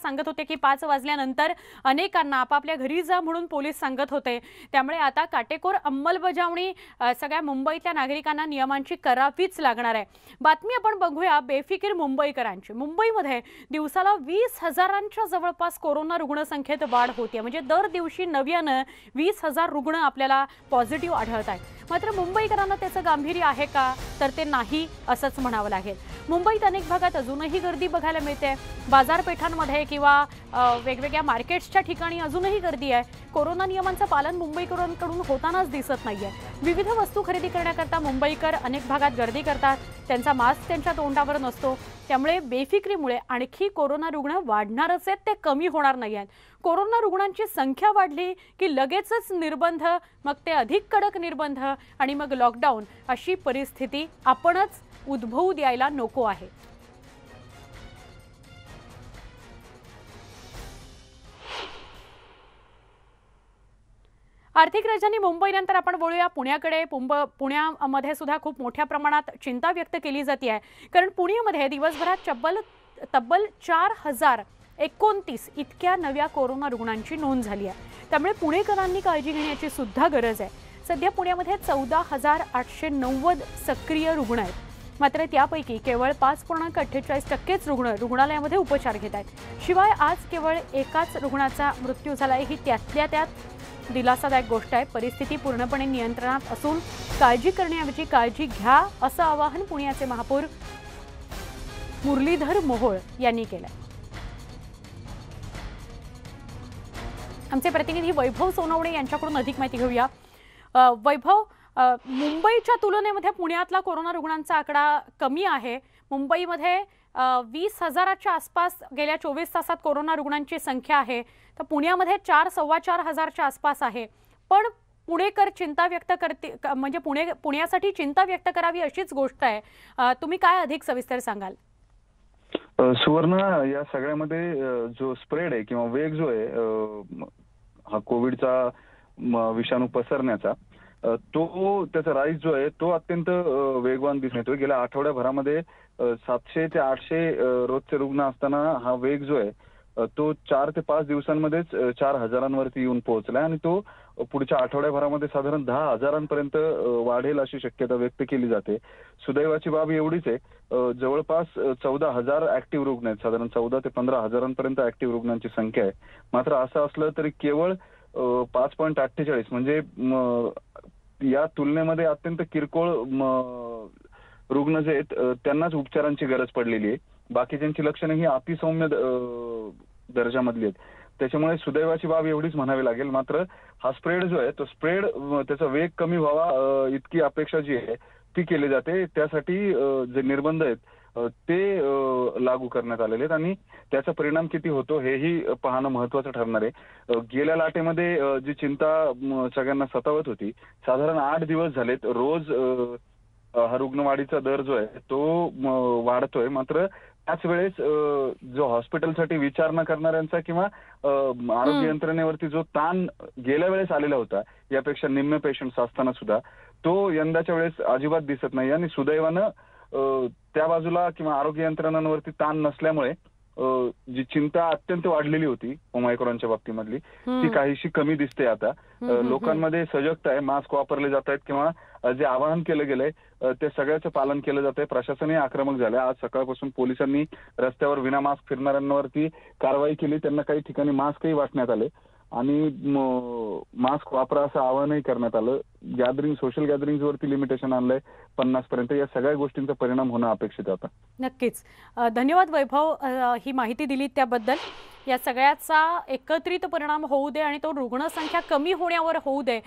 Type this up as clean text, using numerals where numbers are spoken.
सांगत होते की 5 वाजल्यानंतर अनेकांना आपापल्या घरी जा म्हणून पोलीस सांगत होते। त्यामुळे आता काटेकोर अंमलबजावणी सगळ्या मुंबईतल्या नागरिकांना नियमांची करावीच लागणार आहे। बातमी आपण बघूया बेफिकीर मुंबईकरांची। मुंबईमध्ये दिवसाला 20,000च्या जवळपास कोरोना रुग्णसंख्येत वाढ होते। म्हणजे दर दिवशी नव्याने 20,000 रुग्ण आपल्याला पॉझिटिव्ह आढळत आहेत। मात्र मुंबईकरांना त्याचं गांभीर्य आहे का, तर ते नाही असंच म्हणावं लागेल। मुंबईत अनेक भागात अजूनही गर्दी बघायला मिळते। बाजारपेठांमध्ये किंवा वेगवेगळ्या मार्केट्सच्या ठिकाणी अजूनही गर्दी आहे। कोरोना नियमांचं पालन मुंबईकरांकडून होतानाच दिसत नाहीये। विविध वस्तू खरेदी करण्याकरता मुंबईकर अनेक भागात गर्दी करतात। त्यांचा मास्क त्यांच्या तोंडावर नसतो। त्यामुळे बेफिक्रीमुळे आणखी कोरोना रुग्ण वाढणारच आहेत, ते कमी होणार नाहीत। कोरोना रुग्णांची संख्या वाढली की लगेचच निर्बंध, मग ते अधिक कडक निर्बंध आणि मग लॉकडाऊन अशी परिस्थिती आपणच उद्भवू द्यायला नको आहे। आर्थिक राजधानी मुंबईनंतर आपण बोलूया पुण्याकडे। पुण्यामध्ये सुद्धा खूप मोठ्या प्रमाणात चिंता व्यक्त केली जाते आहे, कारण पुण्यामध्ये दिवसभरात तब्बल 4,029 इतक्या नव्या कोरोना रुग्णांची नोंद झाली आहे। त्यामुळे पुणेकरांनी काळजी घेण्याची सुद्धा गरज आहे। सध्या पुण्यामध्ये 14,890 सक्रिय रुग्ण आहेत। मात्र त्यापैकी केवळ 5.48% रुग्ण रुग्णालयामध्ये उपचार घेत आहेत। शिवाय आज केवळ एकाच रुग्णाचा मृत्यू झाला ही त्यातल्या त्यात दिलासादायक गोष्ट आहे। परिस्थिती पूर्णपणे नियंत्रणात असून काळजी करण्याऐवजी काळजी घ्या असं आवाहन पुण्याचे महापौर मुरलीधर मोहोळ यांनी केलं। आमचे प्रतिनिधी वैभव सोनवणे यांच्याकडून अधिक माहिती घेऊया। वैभव, मुंबईच्या तुलनेमध्ये पुण्यातला कोरोना रुग्णांचा आकडा कमी आहे। मुंबईमध्ये 20,000च्या आसपास गेल्या 24 तासात कोरोना रुग्णांची संख्या आहे, तर पुण्यामध्ये 4,000-4,2500च्या आसपास आहे। पण पुणेकर चिंता व्यक्त करते, म्हणजे पुण्यासाठी चिंता व्यक्त करावी अशीच गोष्ट आहे। तुम्ही काय अधिक सविस्तर सांगाल? सुवर्ण, या सगळ्यामध्ये जो स्प्रेड आहे किंवा वेग जो आहे हा कोविडचा विषाणू पसरण्याचा, तो त्याचा राईज जो आहे तो अत्यंत वेगवान दिसून येतोय। गेल्या आठवड्याभरामध्ये 700 ते 800 रोजचे रुग्ण असताना हा वेग जो आहे तो 4 ते 5 दिवसांमध्येच 4,000वरती येऊन पोहोचलाय आणि तो पुढच्या आठवड्याभरामध्ये साधारण 10,000पर्यंत वाढेल अशी शक्यता व्यक्त केली जाते। सुदैवाची बाब एवढीच आहे, जवळपास 14,000 ऍक्टिव्ह रुग्ण आहेत। साधारण 14 ते 15,000पर्यंत ऍक्टिव्ह रुग्णांची संख्या आहे। मात्र असं असलं तरी केवळ 5.48 म्हणजे या तुलनेमध्ये अत्यंत किरकोळ रुग्ण जे आहेत त्यांनाच उपचारांची गरज पडलेली आहे। बाकीच्यांची लक्षणं ही अतिसौम्य दर्जामधली आहेत। त्याच्यामुळे सुदैवाची बाब एवढीच म्हणावी लागेल। मात्र हा स्प्रेड जो आहे तो स्प्रेड त्याचा वेग कमी व्हावा इतकी अपेक्षा जी आहे ती केली जाते। त्यासाठी जे निर्बंध आहेत ते लागू करण्यात आलेले आहेत आणि त्याचा परिणाम किती होतो हेही पाहणं महत्त्वाचं ठरणार आहे। गेल्या लाटेमध्ये जी चिंता सगळ्यांना सतावत होती, साधारण 8 दिवस झालेत रोज हा रुग्णवाढीचा दर जो आहे तो वाढतोय। मात्र त्याच वेळेस जो हॉस्पिटलसाठी विचार न करणाऱ्यांचा किंवा आरोग्य यंत्रणेवरती जो ताण गेल्या वेळेस आलेला होता, यापेक्षा निम्मे पेशंट्स असताना सुद्धा तो यंदाच्या वेळेस अजिबात दिसत नाही। आणि सुदैवानं त्या बाजूला किंवा आरोग्य यंत्रणांवरती ताण नसल्यामुळे जी चिंता अत्यंत वाढलेली होती ओमायक्रॉनच्या बाबतीमधली ती काहीशी कमी दिसते। आता लोकांमध्ये सजगता आहे, मास्क वापरले जात आहेत किंवा जे आवाहन केलं गेलंय ते सगळ्याचं पालन केलं जात आहे। प्रशासनही आक्रमक झालंय। आज सकाळपासून पोलिसांनी रस्त्यावर विना मास्क फिरणाऱ्यांवरती कारवाई केली, त्यांना काही ठिकाणी मास्कही वाटण्यात आले आणि मास्क वापरा असं आवाहनही करण्यात आलं। सोशल गॅदरिंग वरती लिमिटेशन आणलंय 50 पर्यंत। या सगळ्या गोष्टींचा परिणाम होणं अपेक्षित आहे। नक्कीच धन्यवाद वैभव, ही माहिती दिली त्याबद्दल। या सगळ्याचा एकत्रित परिणाम होऊ दे आणि तो रुग्णसंख्या कमी होण्यावर होऊ दे